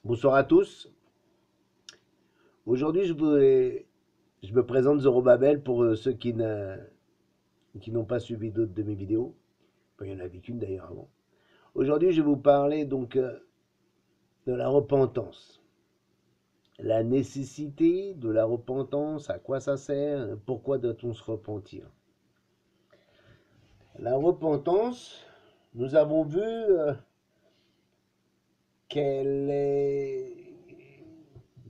Bonsoir à tous. Aujourd'hui, je me présente Zorobabel pour ceux qui n'ont pas suivi d'autres de mes vidéos. Enfin, il y en avait qu'une d'ailleurs avant. Aujourd'hui, je vais vous parler donc de la repentance. La nécessité de la repentance, à quoi ça sert, pourquoi doit-on se repentir? La repentance, nous avons vu qu'elle est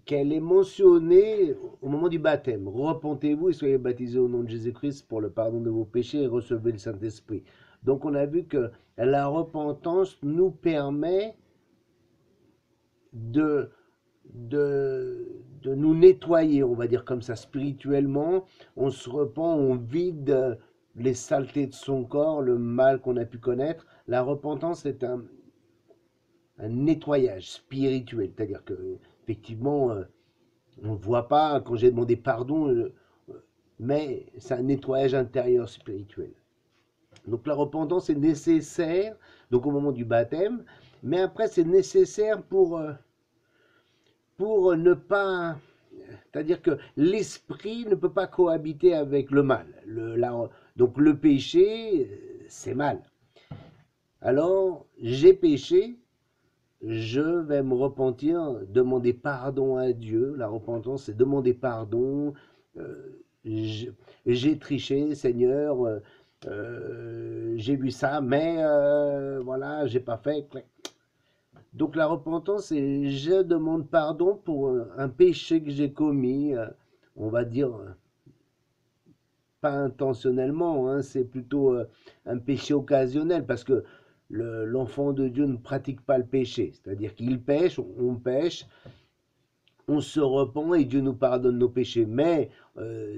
qu'elle est mentionnée au moment du baptême. Repentez-vous et soyez baptisés au nom de Jésus-Christ pour le pardon de vos péchés et recevez le Saint-Esprit. Donc on a vu que la repentance nous permet de, de nous nettoyer, on va dire comme ça, spirituellement. On se repent, on vide les saletés de son corps, le mal qu'on a pu connaître. La repentance est un nettoyage spirituel, c'est-à-dire que effectivement, on ne voit pas quand j'ai demandé pardon, mais c'est un nettoyage intérieur spirituel. Donc la repentance est nécessaire, donc au moment du baptême, mais après c'est nécessaire pour ne pas, c'est-à-dire que l'esprit ne peut pas cohabiter avec le mal. Donc le péché, c'est mal. Alors j'ai péché, je vais me repentir, demander pardon à Dieu. La repentance, c'est demander pardon. J'ai triché, Seigneur, j'ai vu ça, mais voilà, j'ai pas fait. Donc la repentance, c'est je demande pardon pour un péché que j'ai commis, on va dire pas intentionnellement, hein, c'est plutôt un péché occasionnel, parce que l'enfant de Dieu ne pratique pas le péché, c'est-à-dire qu'il pêche, on pêche, on se repent et Dieu nous pardonne nos péchés, mais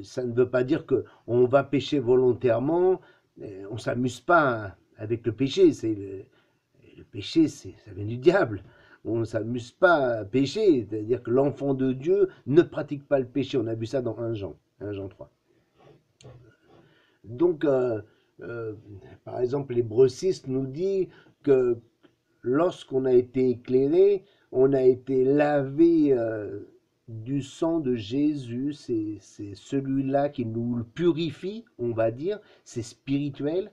ça ne veut pas dire qu'on va pécher volontairement, on ne s'amuse pas avec le péché, le péché, ça vient du diable. On ne s'amuse pas à pécher, c'est-à-dire que l'enfant de Dieu ne pratique pas le péché, on a vu ça dans 1 Jean 3. Donc, euh, par exemple, l'Hébreu 6 nous dit que lorsqu'on a été éclairé, on a été lavé du sang de Jésus. C'est celui-là qui nous purifie, on va dire. C'est spirituel.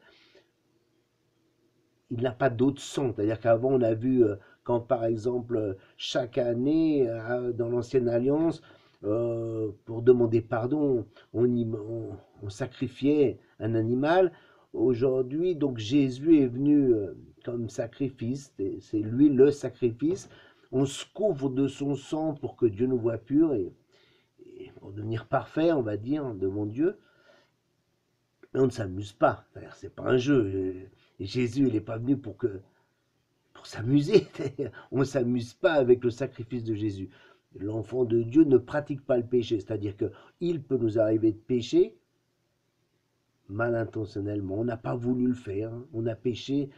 Il n'a pas d'autre sang. C'est-à-dire qu'avant, on a vu, quand par exemple, chaque année, dans l'Ancienne Alliance, pour demander pardon, on sacrifiait un animal. Aujourd'hui, donc Jésus est venu comme sacrifice, c'est lui le sacrifice. On se couvre de son sang pour que Dieu nous voie purs et pour devenir parfait, on va dire, devant Dieu. Mais on ne s'amuse pas. C'est pas un jeu. Et Jésus, il n'est pas venu pour s'amuser. On ne s'amuse pas avec le sacrifice de Jésus. L'enfant de Dieu ne pratique pas le péché, c'est-à-dire qu'il peut nous arriver de pécher mal intentionnellement. On n'a pas voulu le faire, hein. On a péché,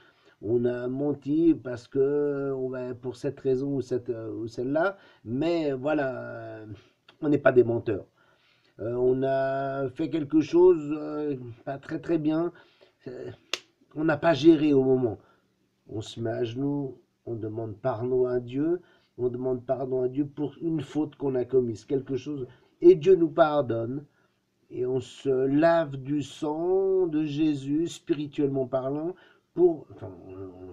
on a menti parce que pour cette raison ou celle-là, mais voilà, on n'est pas des menteurs. On a fait quelque chose pas très très bien, on n'a pas géré au moment. On se met à genoux, on demande pardon à Dieu, pour une faute qu'on a commise, quelque chose, et Dieu nous pardonne, et on se lave du sang de Jésus, spirituellement parlant, enfin,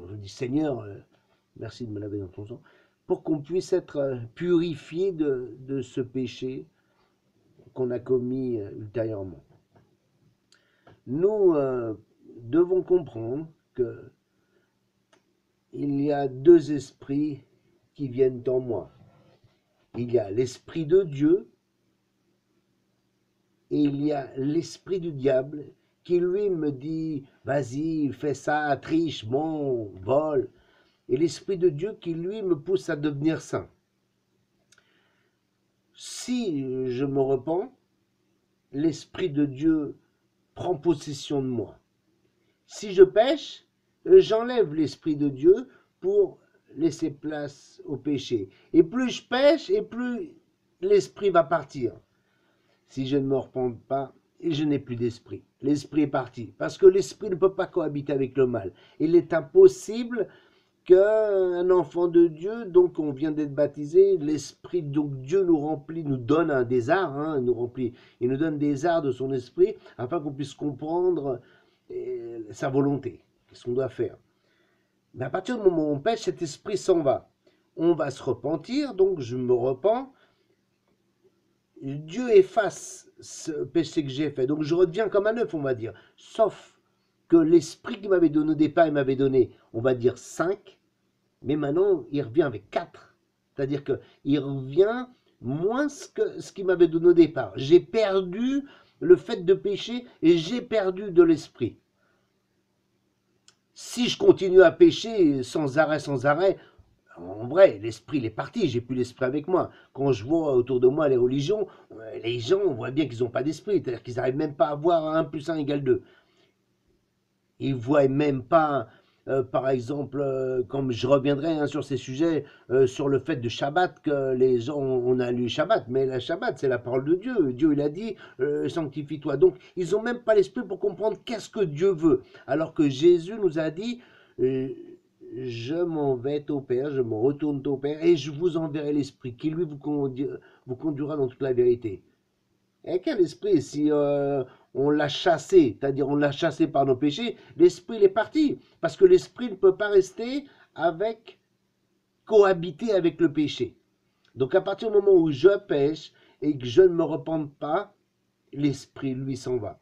on dit Seigneur, merci de me laver dans ton sang, pour qu'on puisse être purifié de ce péché qu'on a commis ultérieurement. Nous devons comprendre que il y a deux esprits qui viennent en moi. Il y a l'esprit de Dieu et il y a l'esprit du diable qui lui me dit vas-y, fais ça, triche, bon, vole. Et l'esprit de Dieu qui lui me pousse à devenir saint. Si je me repens, l'esprit de Dieu prend possession de moi. Si je pêche, j'enlève l'esprit de Dieu pour laisser place au péché. Et plus je pêche, et plus l'esprit va partir. Si je ne me repens pas, je n'ai plus d'esprit. L'esprit est parti. Parce que l'esprit ne peut pas cohabiter avec le mal. Il est impossible qu'un enfant de Dieu, donc on vient d'être baptisé, l'esprit, donc Dieu nous remplit, nous donne des arts, hein, il nous donne des arts de son esprit, afin qu'on puisse comprendre sa volonté, ce qu'on doit faire. Mais à partir du moment où on pêche, cet esprit s'en va. On va se repentir, donc je me repens. Dieu efface ce péché que j'ai fait. Donc je redeviens comme un œuf, on va dire. Sauf que l'esprit qu'il m'avait donné au départ, il m'avait donné, on va dire 5, mais maintenant il revient avec 4. C'est-à-dire qu'il revient moins que ce qu'il m'avait donné au départ. J'ai perdu le fait de pécher et j'ai perdu de l'esprit. Si je continue à pécher sans arrêt, en vrai, l'esprit il est parti, j'ai plus l'esprit avec moi. Quand je vois autour de moi les religions, les gens, on voit bien qu'ils n'ont pas d'esprit, c'est-à-dire qu'ils n'arrivent même pas à voir 1 plus 1 égale 2. Ils ne voient même pas, par exemple, comme je reviendrai sur ces sujets, sur le fait de Shabbat, que les gens, on a lu Shabbat, mais la Shabbat, c'est la parole de Dieu. Dieu, il a dit, sanctifie-toi. Donc, ils n'ont même pas l'esprit pour comprendre qu'est-ce que Dieu veut. Alors que Jésus nous a dit, je m'en vais au Père, je me retourne au Père, et je vous enverrai l'Esprit, qui lui vous conduira dans toute la vérité. Et quel esprit, si on l'a chassé, c'est-à-dire on l'a chassé par nos péchés, l'esprit il est parti. Parce que l'esprit ne peut pas rester cohabiter avec le péché. Donc à partir du moment où je pêche et que je ne me repente pas, l'esprit lui s'en va.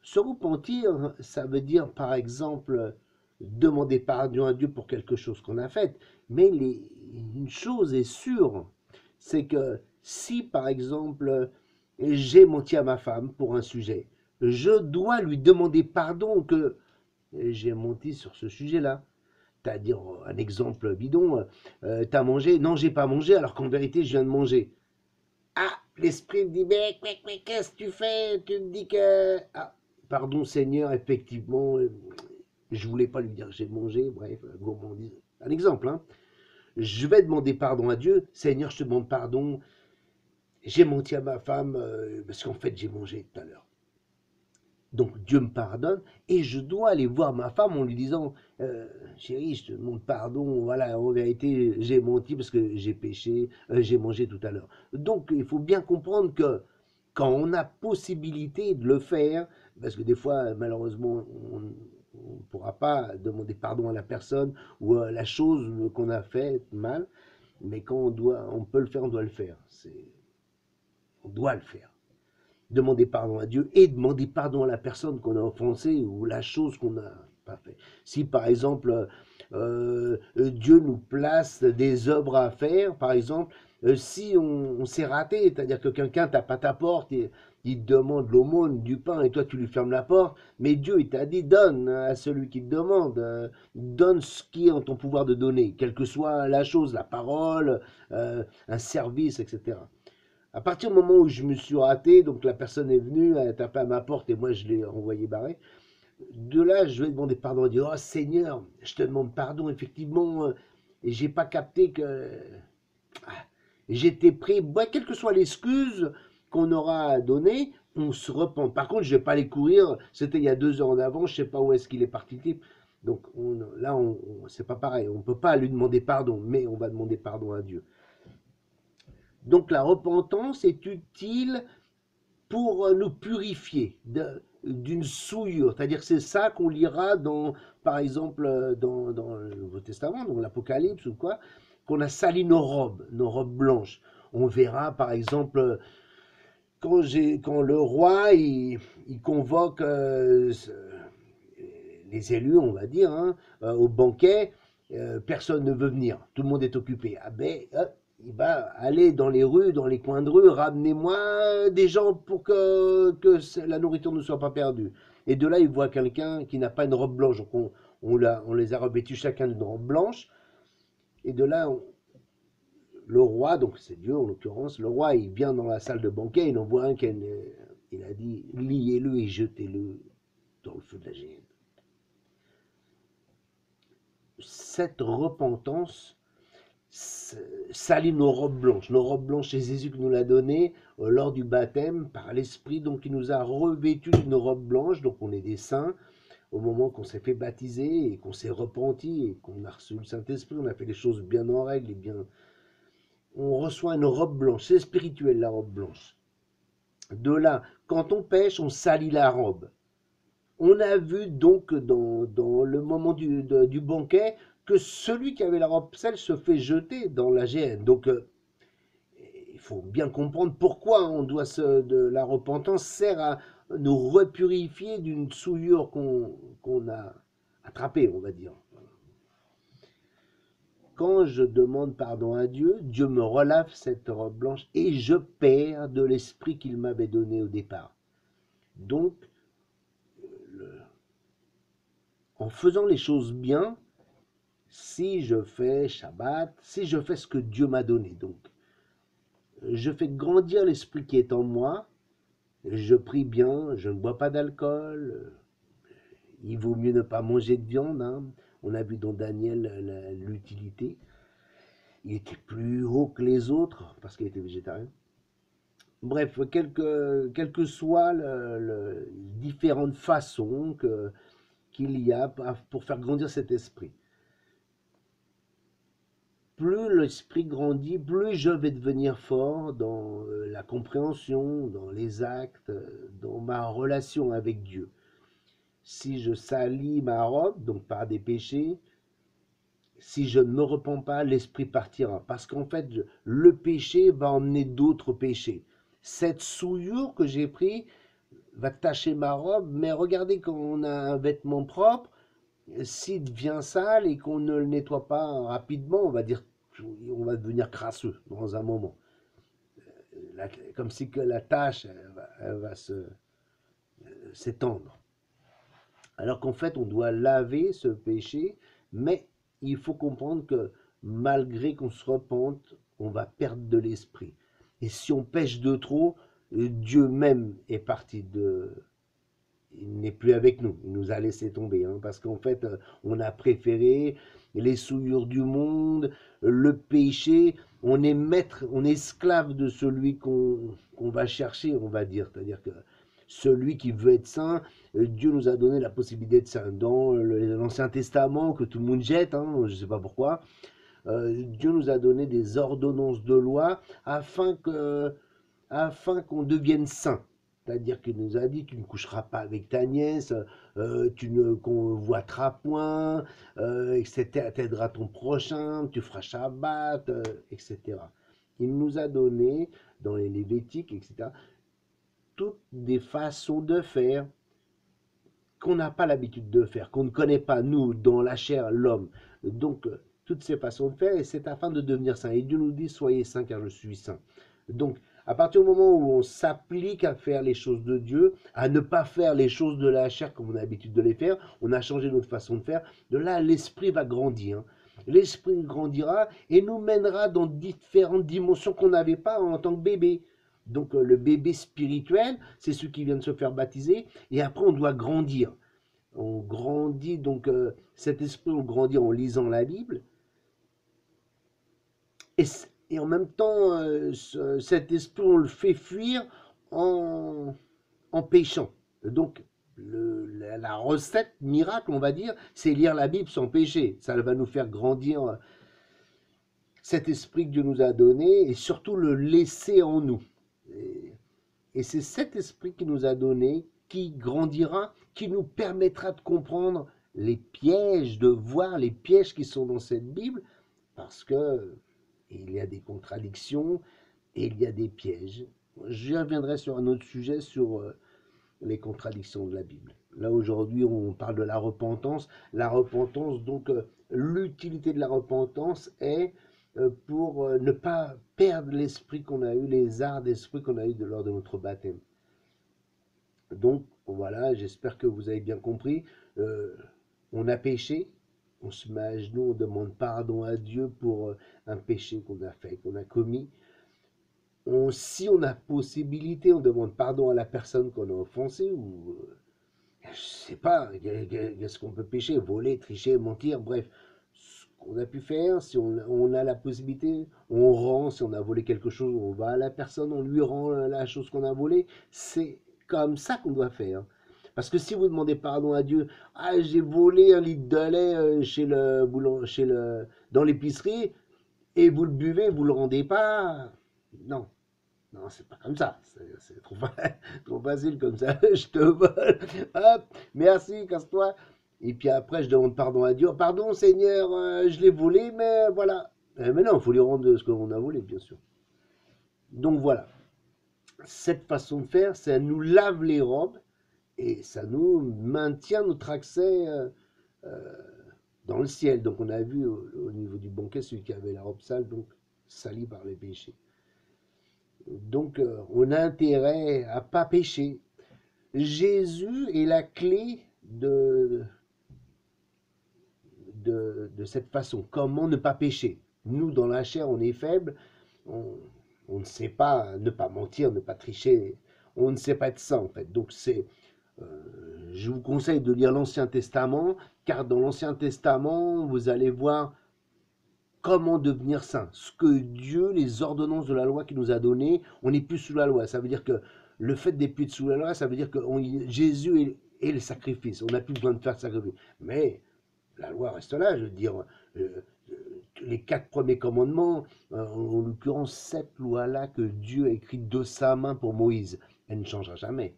Se repentir, ça veut dire par exemple demander pardon à Dieu pour quelque chose qu'on a fait. Mais une chose est sûre, c'est que si par exemple j'ai menti à ma femme pour un sujet, je dois lui demander pardon que j'ai menti sur ce sujet-là. C'est-à-dire, un exemple bidon, t'as mangé? Non, j'ai pas mangé, alors qu'en vérité, je viens de manger. Ah, l'esprit me dit, mais qu'est-ce que tu fais? Tu me dis que... Ah, pardon Seigneur, effectivement, je voulais pas lui dire que j'ai mangé, bref, gourmandise. Un exemple, hein. Je vais demander pardon à Dieu. Seigneur, je te demande pardon. J'ai menti à ma femme parce qu'en fait, j'ai mangé tout à l'heure. Donc Dieu me pardonne et je dois aller voir ma femme en lui disant chérie, je te demande pardon, voilà, en vérité, j'ai menti parce que j'ai péché, j'ai mangé tout à l'heure. Donc il faut bien comprendre que quand on a possibilité de le faire, parce que des fois, malheureusement, on ne pourra pas demander pardon à la personne ou à la chose qu'on a fait mal, mais quand on peut le faire, on doit le faire. On doit le faire. Demander pardon à Dieu et demander pardon à la personne qu'on a offensée ou la chose qu'on n'a pas fait. Si par exemple Dieu nous place des œuvres à faire, par exemple, si on s'est raté, c'est-à-dire que quelqu'un tape à ta porte et il te demande l'aumône, du pain, et toi tu lui fermes la porte, mais Dieu il t'a dit donne à celui qui te demande, donne ce qui est en ton pouvoir de donner, quelle que soit la chose, la parole, un service, etc. À partir du moment où je me suis raté, donc la personne est venue, elle a tapé à ma porte et moi je l'ai envoyé barrer. De là, je vais demander pardon et dire oh Seigneur, je te demande pardon, effectivement, et j'ai pas capté que j'étais pris. Bon, quelle que soit l'excuse qu'on aura donnée, on se repent. Par contre, je vais pas aller courir. C'était il y a 2 heures en avant, je sais pas où est-ce qu'il est parti le type. Donc là, c'est pas pareil. On peut pas lui demander pardon, mais on va demander pardon à Dieu. Donc la repentance est utile pour nous purifier d'une souillure. C'est-à-dire c'est ça qu'on lira par exemple dans le Nouveau Testament, dans l'Apocalypse ou quoi, qu'on a sali nos robes blanches. On verra par exemple quand le roi il convoque les élus, on va dire, hein, au banquet, personne ne veut venir, tout le monde est occupé. Ah ben, il va aller dans les rues, dans les coins de rue, ramenez-moi des gens pour que la nourriture ne soit pas perdue. Et de là, il voit quelqu'un qui n'a pas une robe blanche. Donc on les a revêtus chacun d'une robe blanche. Et de là, le roi, donc c'est Dieu en l'occurrence, le roi, il vient dans la salle de banquet, il en voit un il a dit, liez-le et jetez-le dans le feu de la géhenne. Cette repentance salit nos robes blanches, c'est Jésus qui nous l'a donné lors du baptême par l'Esprit, donc il nous a revêtus d'une robe blanche, donc on est des saints, au moment qu'on s'est fait baptiser et qu'on s'est repenti et qu'on a reçu le Saint-Esprit, on a fait les choses bien en règle et bien. On reçoit une robe blanche, c'est spirituel la robe blanche. De là, quand on pêche, on salit la robe. On a vu donc dans le moment du banquet que celui qui avait la robe sale se fait jeter dans la géhenne. Donc il faut bien comprendre pourquoi on doit la repentance sert à nous repurifier d'une souillure qu'on a attrapée, on va dire. Quand je demande pardon à Dieu, Dieu me relave cette robe blanche et je perds de l'esprit qu'il m'avait donné au départ. Donc, en faisant les choses bien, si je fais Shabbat, si je fais ce que Dieu m'a donné, donc je fais grandir l'esprit qui est en moi, je prie bien, je ne bois pas d'alcool, il vaut mieux ne pas manger de viande, hein. On a vu dans Daniel l'utilité. Il était plus haut que les autres parce qu'il était végétarien. Bref, quelles que soient différentes façons qu'il y a pour faire grandir cet esprit. Plus l'esprit grandit, plus je vais devenir fort dans la compréhension, dans les actes, dans ma relation avec Dieu. Si je salis ma robe, donc par des péchés, si je ne me repens pas, l'esprit partira. Parce qu'en fait, le péché va emmener d'autres péchés. Cette souillure que j'ai pris va tacher ma robe, mais regardez, quand on a un vêtement propre, s'il devient sale et qu'on ne le nettoie pas rapidement, on va devenir crasseux dans un moment. Comme si que la tâche elle va s'étendre. Alors qu'en fait, on doit laver ce péché, mais il faut comprendre que malgré qu'on se repente, on va perdre de l'esprit. Et si on pêche de trop, Dieu même est parti il n'est plus avec nous, il nous a laissé tomber, hein, parce qu'en fait, on a préféré les souillures du monde, le péché, on est maître, on est esclave de celui qu'on va chercher, on va dire, c'est-à-dire que celui qui veut être saint, Dieu nous a donné la possibilité d'être saint. Dans l'Ancien Testament, que tout le monde jette, hein, je ne sais pas pourquoi, Dieu nous a donné des ordonnances de loi afin qu'on devienne saint. C'est-à-dire qu'il nous a dit, tu ne coucheras pas avec ta nièce, tu ne convoiteras point, etc. Tu aideras ton prochain, tu feras Shabbat, etc. Il nous a donné, dans les Lévitiques, etc., toutes des façons de faire qu'on n'a pas l'habitude de faire, qu'on ne connaît pas, nous, dans la chair, l'homme. Donc, toutes ces façons de faire, et c'est afin de devenir saint. Et Dieu nous dit, soyez saints car je suis saint. Donc, à partir du moment où on s'applique à faire les choses de Dieu, à ne pas faire les choses de la chair comme on a l'habitude de les faire, on a changé notre façon de faire, de là, l'esprit va grandir. L'esprit grandira et nous mènera dans différentes dimensions qu'on n'avait pas en tant que bébé. Donc le bébé spirituel, c'est celui qui vient de se faire baptiser, et après on doit grandir. On grandit, donc cet esprit, on grandit en lisant la Bible, et, et en même temps, cet esprit, on le fait fuir en péchant. Donc la recette miracle, on va dire, c'est lire la Bible sans pécher. Ça va nous faire grandir cet esprit que Dieu nous a donné, et surtout le laisser en nous. Et c'est cet esprit qui nous a donné, qui grandira, qui nous permettra de comprendre les pièges, de voir les pièges qui sont dans cette Bible, parce que il y a des contradictions et il y a des pièges. Je reviendrai sur un autre sujet, sur les contradictions de la Bible. Là, aujourd'hui, on parle de la repentance. La repentance, donc, l'utilité de la repentance est pour ne pas perdre l'esprit qu'on a eu, les arts d'esprit qu'on a eu lors de notre baptême. Donc, voilà, j'espère que vous avez bien compris. On a péché, on se met à genoux, on demande pardon à Dieu pour un péché qu'on a fait, qu'on a commis. Si on a possibilité, on demande pardon à la personne qu'on a offensée, ou je sais pas, qu'est-ce qu'on peut pécher, voler, tricher, mentir, bref, ce qu'on a pu faire, si on a la possibilité, on rend, si on a volé quelque chose, on va à la personne, on lui rend la chose qu'on a volée, c'est comme ça qu'on doit faire. Parce que si vous demandez pardon à Dieu, ah, j'ai volé 1 litre de lait dans l'épicerie, et vous le buvez, vous le rendez pas. Non, non, c'est pas comme ça. C'est trop, trop facile comme ça. Je te vole. Hop, merci, casse-toi. Et puis après, je demande pardon à Dieu. Pardon, Seigneur, je l'ai volé, mais voilà. Mais non, il faut lui rendre ce qu'on a volé, bien sûr. Donc voilà. Cette façon de faire, ça nous lave les robes et ça nous maintient notre accès euh, dans le ciel. Donc on a vu au niveau du banquet, celui qui avait la robe sale, donc sali par les péchés. Donc on a intérêt à pas pécher. Jésus est la clé de cette façon. Comment ne pas pécher? Nous, dans la chair, on est faible. On ne sait pas ne pas mentir, ne pas tricher. On ne sait pas être saint, en fait. Donc je vous conseille de lire l'Ancien Testament, car dans l'Ancien Testament, vous allez voir comment devenir saint. Ce que Dieu, les ordonnances de la loi qu'il nous a données, on n'est plus sous la loi. Ça veut dire que le fait d'être plus sous la loi, ça veut dire que Jésus est le sacrifice. On n'a plus besoin de faire de sacrifice. Mais la loi reste là, je veux dire, les 4 premiers commandements, en l'occurrence cette loi-là que Dieu a écrite de sa main pour Moïse, elle ne changera jamais.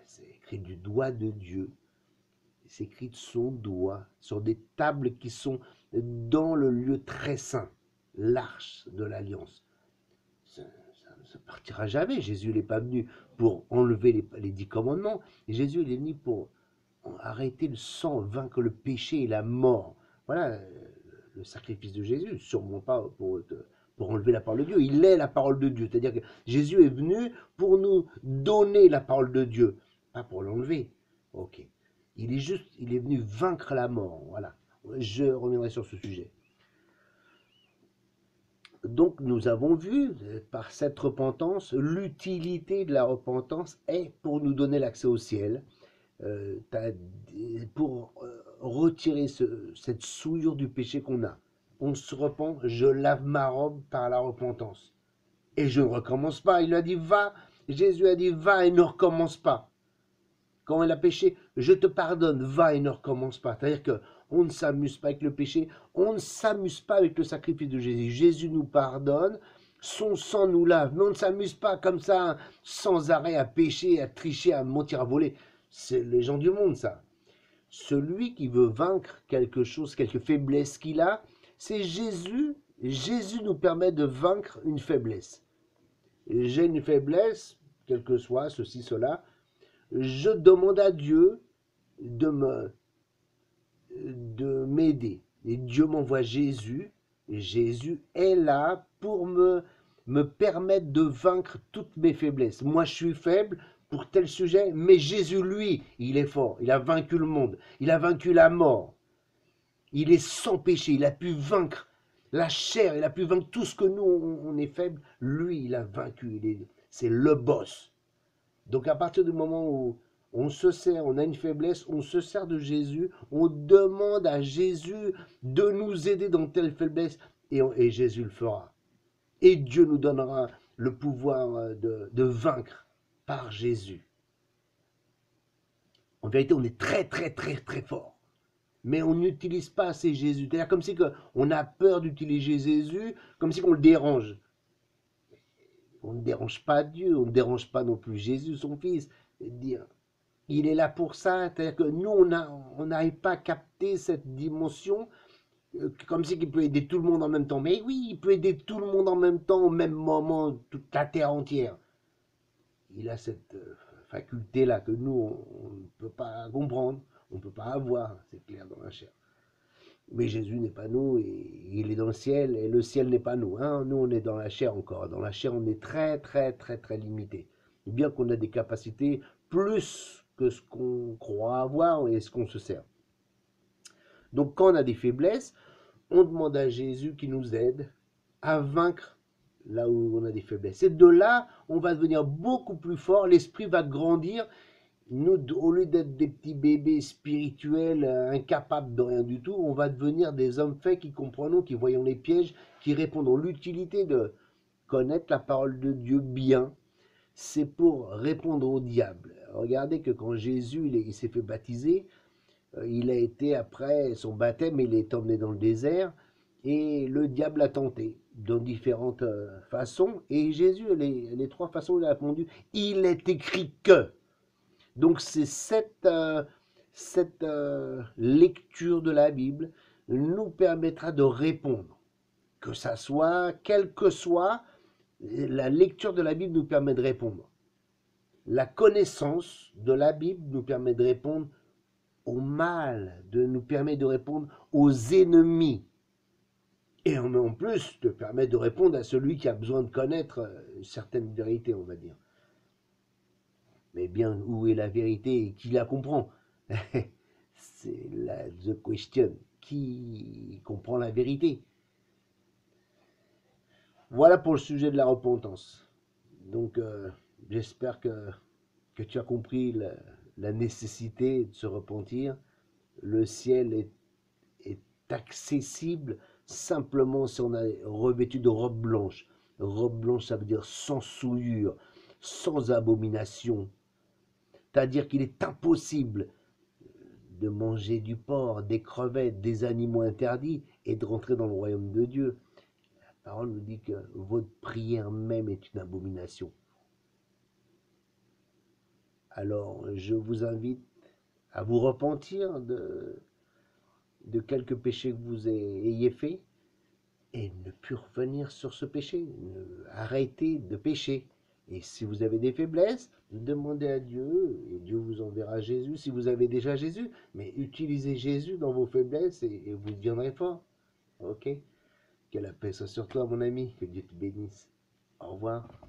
C'est écrit du doigt de Dieu, c'est écrit de son doigt, sur des tables qui sont dans le lieu très saint, l'arche de l'alliance. Ça ne partira jamais. Jésus n'est pas venu pour enlever les 10 commandements, Jésus il est venu pour arrêter le sang, vaincre le péché et la mort. Voilà le sacrifice de Jésus, sûrement pas pour enlever la parole de Dieu. Il est la parole de Dieu. C'est-à-dire que Jésus est venu pour nous donner la parole de Dieu, pas pour l'enlever. Ok. Il est venu vaincre la mort. Voilà. Je reviendrai sur ce sujet. Donc nous avons vu par cette repentance, l'utilité de la repentance est pour nous donner l'accès au ciel. Pour retirer cette souillure du péché qu'on a. On se repent, je lave ma robe par la repentance. Et je ne recommence pas. Il a dit, va. Jésus a dit, va et ne recommence pas. Quand il a péché, je te pardonne, va et ne recommence pas. C'est-à-dire qu'on ne s'amuse pas avec le péché, on ne s'amuse pas avec le sacrifice de Jésus. Jésus nous pardonne, son sang nous lave, mais on ne s'amuse pas comme ça, sans arrêt, à pécher, à tricher, à mentir, à voler. C'est les gens du monde, ça. Celui qui veut vaincre quelque chose, quelque faiblesse qu'il a, c'est Jésus. Jésus nous permet de vaincre une faiblesse. J'ai une faiblesse, quel que soit ceci, cela, je demande à Dieu de m'aider. Et Dieu m'envoie Jésus, et Jésus est là pour me permettre de vaincre toutes mes faiblesses. Moi, je suis faible pour tel sujet, mais Jésus, lui, il est fort. Il a vaincu le monde. Il a vaincu la mort. Il est sans péché. Il a pu vaincre la chair. Il a pu vaincre tout ce que nous, on est faible. Lui, il a vaincu. C'est le boss. Donc, à partir du moment où on se sert, on a une faiblesse, on se sert de Jésus, on demande à Jésus de nous aider dans telle faiblesse, et Jésus le fera. Et Dieu nous donnera le pouvoir de vaincre par Jésus. En vérité, on est très, très, très, très fort. Mais on n'utilise pas assez Jésus. C'est-à-dire comme si on a peur d'utiliser Jésus, comme si on le dérange. On ne dérange pas Dieu, on ne dérange pas non plus Jésus, son Fils. Dire, il est là pour ça. C'est-à-dire que nous, on n'arrive pas à capter cette dimension, comme si il peut aider tout le monde en même temps. Mais oui, il peut aider tout le monde en même temps, au même moment, toute la terre entière. Il a cette faculté-là que nous, on ne peut pas comprendre, on ne peut pas avoir, c'est clair, dans la chair. Mais Jésus n'est pas nous, et il est dans le ciel, et le ciel n'est pas nous. Hein. Nous, on est dans la chair encore. Dans la chair, on est très, très, très, très limité. Bien qu'on a des capacités plus que ce qu'on croit avoir et ce qu'on se sert. Donc, quand on a des faiblesses, on demande à Jésus qui nous aide à vaincre là où on a des faiblesses. Et de là, on va devenir beaucoup plus fort, l'esprit va grandir. Nous, au lieu d'être des petits bébés spirituels incapables de rien du tout, on va devenir des hommes faits qui comprenons, qui voyons les pièges, qui répondons. L'utilité de connaître la parole de Dieu bien, c'est pour répondre au diable. Regardez que quand Jésus il s'est fait baptiser, il a été, après son baptême, il est emmené dans le désert, et le diable l'a tenté de différentes façons, et Jésus, les trois façons, il a répondu, il est écrit que. Donc c'est cette lecture de la Bible nous permettra de répondre, que ça soit, quelle que soit, la lecture de la Bible nous permet de répondre. La connaissance de la Bible nous permet de répondre au mal, nous permet de répondre aux ennemis. Et en plus, te permet de répondre à celui qui a besoin de connaître certaines vérités, on va dire. Mais bien, où est la vérité et qui la comprend? C'est la the question. Qui comprend la vérité? Voilà pour le sujet de la repentance. Donc, j'espère que tu as compris la nécessité de se repentir. Le ciel est accessible simplement si on est revêtu de robe blanche. Robe blanche, ça veut dire sans souillure, sans abomination. C'est-à-dire qu'il est impossible de manger du porc, des crevettes, des animaux interdits et de rentrer dans le royaume de Dieu. La parole nous dit que votre prière même est une abomination. Alors, je vous invite à vous repentir de quelques péchés que vous ayez faits et ne plus revenir sur ce péché. Arrêtez de pécher. Et si vous avez des faiblesses, demandez à Dieu et Dieu vous enverra Jésus si vous avez déjà Jésus. Mais utilisez Jésus dans vos faiblesses et vous deviendrez fort. Ok? Que la paix soit sur toi, mon ami. Que Dieu te bénisse. Au revoir.